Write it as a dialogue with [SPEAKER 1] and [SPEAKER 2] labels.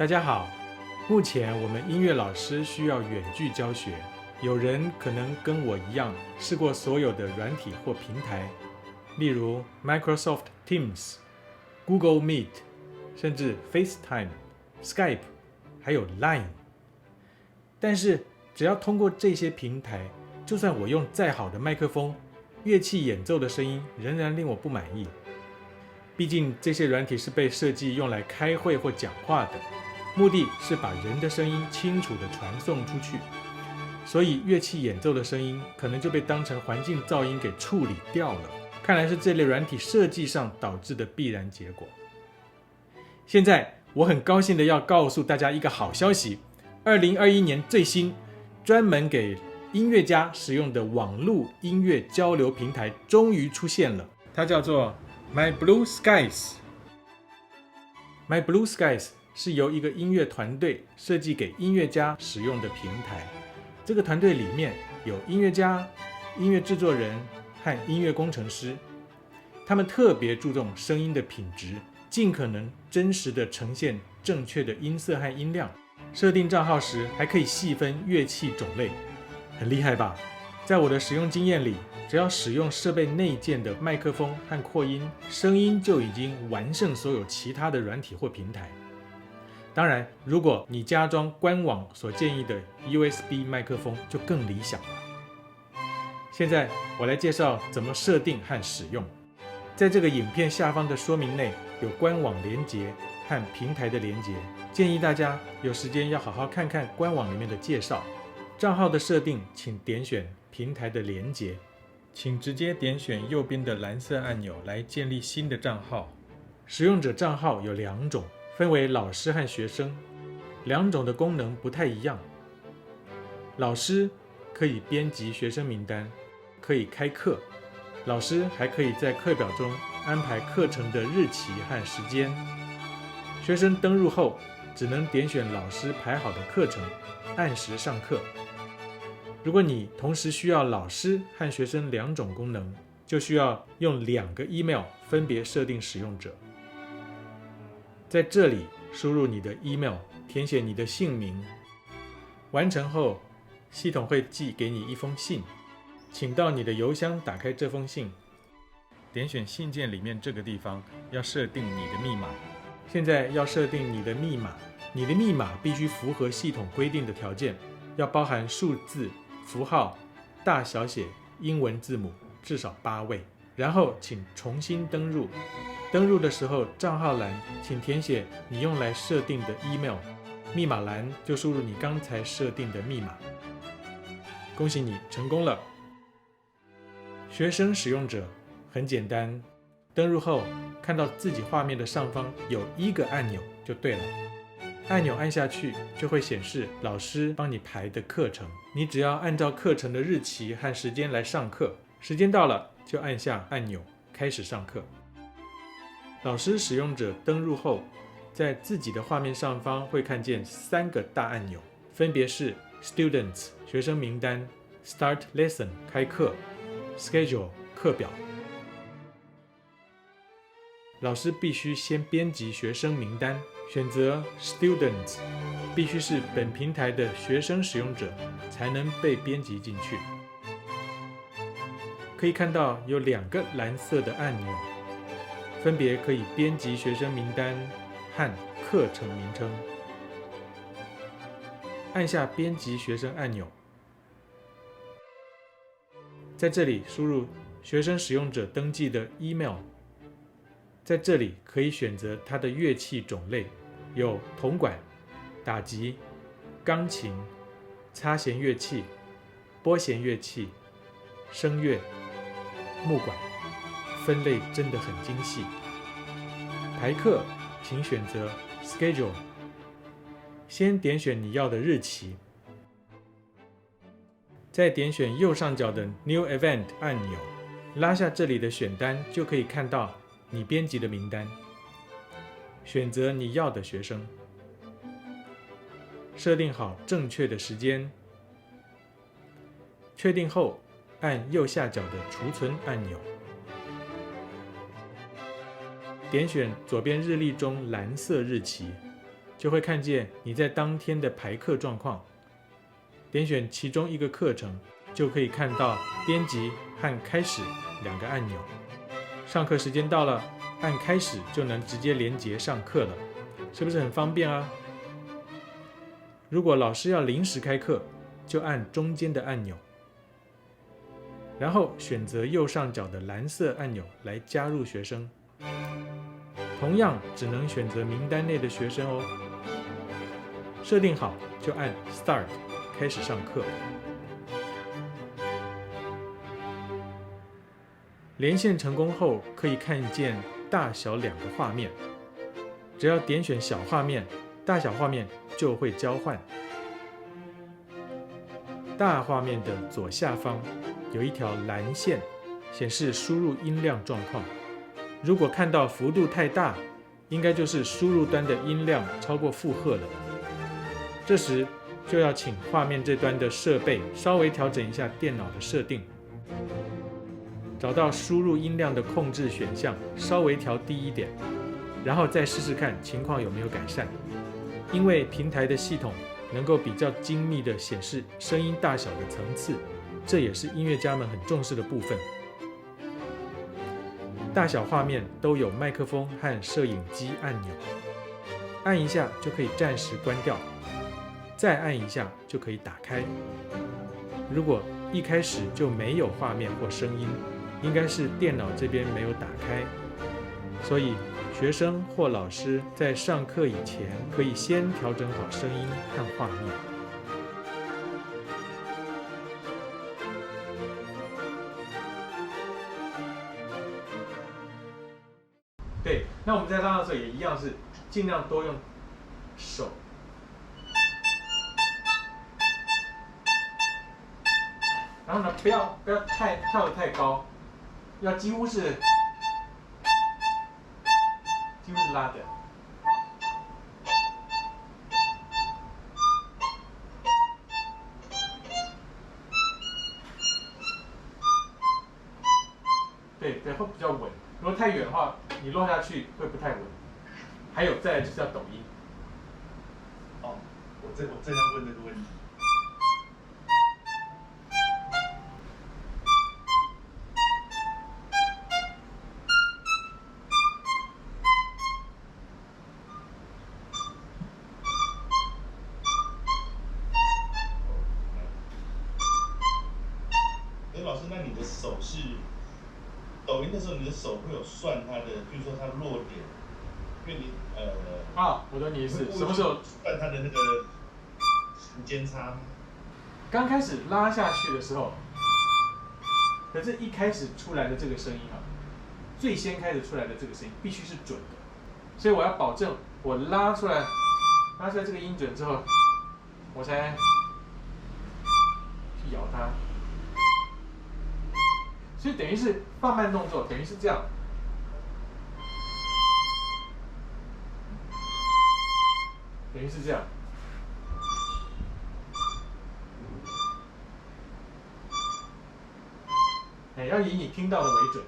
[SPEAKER 1] 大家好，目前我们音乐老师需要远距教学，有人可能跟我一样试过所有的软体或平台，例如 Microsoft Teams、Google Meet， 甚至 FaceTime、Skype， 还有 Line。但是只要通过这些平台，就算我用再好的麦克风，乐器演奏的声音仍然令我不满意。毕竟这些软体是被设计用来开会或讲话的，目的是把人的声音清楚地传送出去，所以乐器演奏的声音可能就被当成环境噪音给处理掉了。看来是这类软体设计上导致的必然结果。现在我很高兴的要告诉大家一个好消息，2021年最新专门给音乐家使用的网络音乐交流平台终于出现了，它叫做 My Blue Skies。My Blue Skies 是由一个音乐团队设计给音乐家使用的平台。这个团队里面有音乐家、音乐制作人和音乐工程师，他们特别注重声音的品质，尽可能真实地呈现正确的音色和音量。设定账号时还可以细分乐器种类，很厉害吧？在我的使用经验里，只要使用设备内建的麦克风和扩音，声音就已经完胜所有其他的软体或平台。当然，如果你加装官网所建议的 USB 麦克风，就更理想了。现在我来介绍怎么设定和使用。在这个影片下方的说明内有官网连结和平台的连结，建议大家有时间要好好看看官网里面的介绍。账号的设定，请点选平台的连结，请直接点选右边的蓝色按钮来建立新的账号。使用者账号有两种，分为老师和学生，两种的功能不太一样。老师可以编辑学生名单，可以开课，老师还可以在课表中安排课程的日期和时间。学生登入后只能点选老师排好的课程，按时上课。如果你同时需要老师和学生两种功能，就需要用2个 email 分别设定使用者。在这里输入你的 email， 填写你的姓名，完成后系统会寄给你一封信，请到你的邮箱打开这封信，点选信件里面这个地方要设定你的密码。现在要设定你的密码，你的密码必须符合系统规定的条件，要包含数字、符号、大小写、英文字母，至少8位。然后请重新登入。登入的时候，账号栏请填写你用来设定的 email， 密码栏就输入你刚才设定的密码。恭喜你成功了。学生使用者很简单，登入后看到自己画面的上方有1个按钮就对了。按钮按下去就会显示老师帮你排的课程，你只要按照课程的日期和时间来上课，时间到了就按下按钮开始上课。老师使用者登入后，在自己的画面上方会看见3个大按钮，分别是 Students 学生名单、Start Lesson 开课、Schedule 课表。老师必须先编辑学生名单，选择 Students， 必须是本平台的学生使用者才能被编辑进去。可以看到有2个蓝色的按钮，分别可以编辑学生名单和课程名称。按下编辑学生按钮，在这里输入学生使用者登记的 email， 在这里可以选择它的乐器种类，有铜管、打击、钢琴、擦弦乐器、拨弦乐器、声乐、木管，分类真的很精细。排课请选择 Schedule， 先点选你要的日期，再点选右上角的 New Event 按钮，拉下这里的选单就可以看到你编辑的名单，选择你要的学生，设定好正确的时间，确定后按右下角的储存按钮，点选左边日历中蓝色日期，就会看见你在当天的排课状况。点选其中一个课程，就可以看到编辑和开始2个按钮。上课时间到了，按开始就能直接连结上课了，是不是很方便啊？如果老师要临时开课，就按中间的按钮，然后选择右上角的蓝色按钮来加入学生。同样只能选择名单内的学生哦。设定好就按 Start 开始上课。连线成功后，可以看见大小2个画面，只要点选小画面，大小画面就会交换。大画面的左下方有一条蓝线，显示输入音量状况。如果看到幅度太大，应该就是输入端的音量超过负荷了。这时就要请画面这端的设备稍微调整一下电脑的设定，找到输入音量的控制选项，稍微调低一点，然后再试试看情况有没有改善。因为平台的系统能够比较精密地显示声音大小的层次，这也是音乐家们很重视的部分。大小画面都有麦克风和摄影机按钮，按一下就可以暂时关掉，再按一下就可以打开。如果一开始就没有画面或声音，应该是电脑这边没有打开，所以学生或老师在上课以前可以先调整好声音和画面。对，那我们在拉的时候也一样是尽量多用手，然后呢不要跳得太高，要几乎是拉的。对，会比较稳。如果太远的话，你落下去会不太稳。还有再来就是要抖音。
[SPEAKER 2] 哦，我正要问这个问题。老师，那你的手是抖音的时候，你的手会有算它的，比如说它落点，因为你
[SPEAKER 1] 我懂你意思，什么时候
[SPEAKER 2] 算它的那个时间差吗？
[SPEAKER 1] 刚开始拉下去的时候，可是一开始出来的这个声音最先开始出来的这个声音必须是准的，所以我要保证我拉出来这个音准之后，我才去摇它。所以等于是放慢动作，等于是这样，要以你听到的为准。